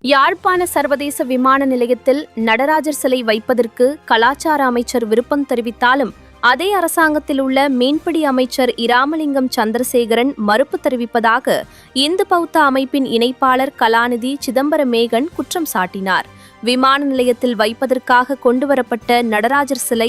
யாழ்ப்பாண சர்வதேச விமான நிலையத்தில் நடராஜர் சிலை வைப்பதற்கு கலாச்சார அமைச்சர் விருப்பம் தெரிவித்தாலும் அதே அரசாங்கத்தில் உள்ள மீன்பிடி அமைச்சர் இராமலிங்கம் சந்திரசேகரன் மறுப்பு தெரிவிப்பதாக இந்து பௌத்த அமைப்பின் இணைப்பாளர் கலாநிதி சிதம்பரமேகன் குற்றம் சாட்டினார். விமான நிலையத்தில் வைப்பதற்காக கொண்டுவரப்பட்ட நடராஜர் சிலை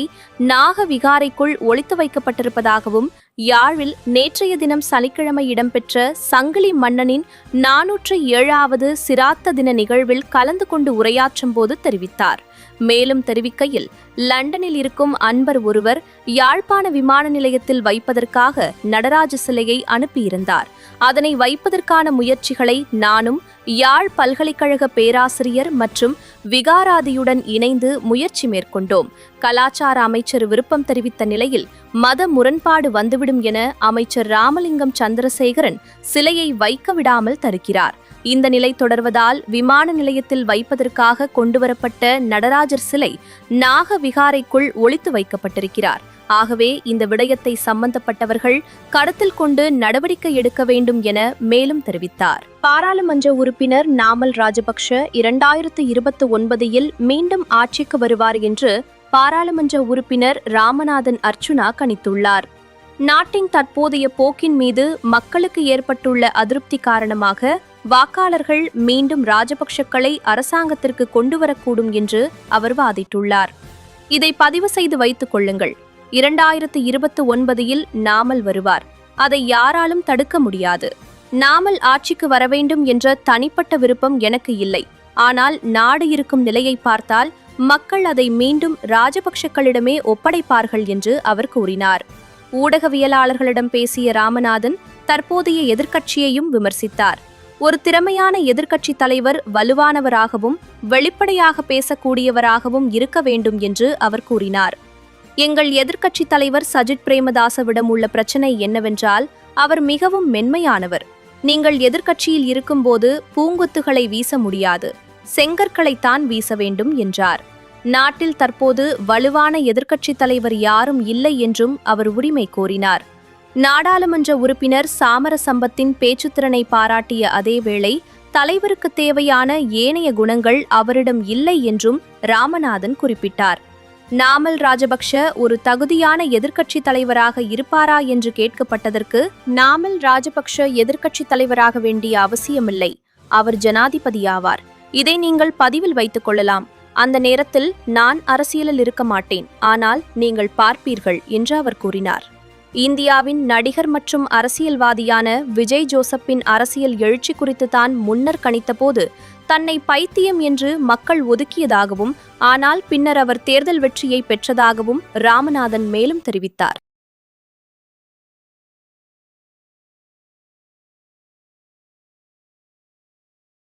நாக விகாரைக்குள் ஒளித்து வைக்கப்பட்டிருப்பதாகவும் யாழில் நேற்றைய தினம் சனிக்கிழமை இடம்பெற்ற சங்கிலி மன்னனின் 407வது சிராத்த தின நிகழ்வில் கலந்து கொண்டு உரையாற்றும் போது தெரிவித்தார். மேலும் தெரிவிக்கையில், லண்டனில் இருக்கும் அன்பர் ஒருவர் யாழ்ப்பாண விமான நிலையத்தில் வைப்பதற்காக நடராஜ சிலையை அனுப்பியிருந்தார். அதனை வைப்பதற்கான முயற்சிகளை நானும் யாழ் பல்கலைக்கழக பேராசிரியர் மற்றும் விகாராதியுடன் இணைந்து முயற்சி மேற்கொண்டோம். கலாச்சார அமைச்சர் விருப்பம் தெரிவித்த நிலையில் மத முரண்பாடு வந்துவிடும் என அமைச்சர் இராமலிங்கம் சந்திரசேகரன் சிலையை வைக்க விடாமல் தடுக்கிறார். இந்த நிலை தொடர்வதால் விமான நிலையத்தில் வைப்பதற்காக கொண்டுவரப்பட்ட நடராஜர் சிலை நாக விகாரைக்குள் ஒளித்து வைக்கப்பட்டிருக்கிறார். ஆகவே இந்த விடயத்தை சம்பந்தப்பட்டவர்கள் கருத்தில் கொண்டு நடவடிக்கை எடுக்க வேண்டும் என மேலும் தெரிவித்தார். பாராளுமன்ற உறுப்பினர் நாமல் ராஜபக்ஷ 2029 மீண்டும் ஆட்சிக்கு வருவார் என்று பாராளுமன்ற உறுப்பினர் ராமநாதன் அர்ச்சுனா கணித்துள்ளார். நாட்டின் தற்போதைய போக்கின் மீது மக்களுக்கு ஏற்பட்டுள்ள அதிருப்தி காரணமாக வாக்காளர்கள் மீண்டும் ராஜபக்ஷக்களை அரசாங்கத்திற்கு கொண்டுவரக்கூடும் என்று அவர் வாதிட்டுள்ளார். இதை பதிவு செய்து வைத்துக் கொள்ளுங்கள். 2029 நாமல் வருவார். அதை யாராலும் தடுக்க முடியாது. நாமல் ஆட்சிக்கு வரவேண்டும் என்ற தனிப்பட்ட விருப்பம் எனக்கு இல்லை. ஆனால் நாடு இருக்கும் நிலையை பார்த்தால் மக்கள் அதை மீண்டும் ராஜபக்ஷக்களிடமே ஒப்படைப்பார்கள் என்று அவர் கூறினார். ஊடகவியலாளர்களிடம் பேசிய ராமநாதன் தற்போதைய எதிர்க்கட்சியையும் விமர்சித்தார். ஒரு திறமையான எதிர்க்கட்சி தலைவர் வலுவானவராகவும் வெளிப்படையாக பேசக்கூடியவராகவும் இருக்க வேண்டும் என்று அவர் கூறினார். எங்கள் எதிர்க்கட்சி தலைவர் சஜித் பிரேமதாசவிடம் உள்ள பிரச்சனை என்னவென்றால் அவர் மிகவும் மென்மையானவர். நீங்கள் எதிர்க்கட்சியில் இருக்கும்போது பூங்கொத்துகளை வீச முடியாது, செங்கற்களைத்தான் வீச வேண்டும் என்றார். நாட்டில் தற்போது வலுவான எதிர்க்கட்சி தலைவர் யாரும் இல்லை என்றும் அவர் உரிமை கோரினார். நாடாளுமன்ற உறுப்பினர் சாமரசம்பத்தின் பேச்சுத்திறனை பாராட்டிய அதேவேளை தலைவருக்கு தேவையான ஏனைய குணங்கள் அவரிடம் இல்லை என்றும் ராமநாதன் குறிப்பிட்டார். நாமல் ராஜபக்ஷ ஒரு தகுதியான எதிர்க்கட்சி தலைவராக இருப்பாரா என்று கேட்கப்பட்டதற்கு, நாமல் ராஜபக்ஷ எதிர்க்கட்சி தலைவராக வேண்டிய அவசியமில்லை, அவர் ஜனாதிபதியாவார். இதை நீங்கள் பதிவில் வைத்துக் கொள்ளலாம். அந்த நேரத்தில் நான் அரசியலில் இருக்க மாட்டேன், ஆனால் நீங்கள் பார்ப்பீர்கள் என்று அவர் கூறினார். இந்தியாவின் நடிகர் மற்றும் அரசியல்வாதியான விஜய் ஜோசப்பின் அரசியல் எழுச்சி குறித்து தான் முன்னர் கணித்தபோது தன்னை பைத்தியம் என்று மக்கள் ஒதுக்கியதாகவும், ஆனால் பின்னர் அவர் தேர்தல் வெற்றியை பெற்றதாகவும் ராமநாதன் மேலும் தெரிவித்தார்.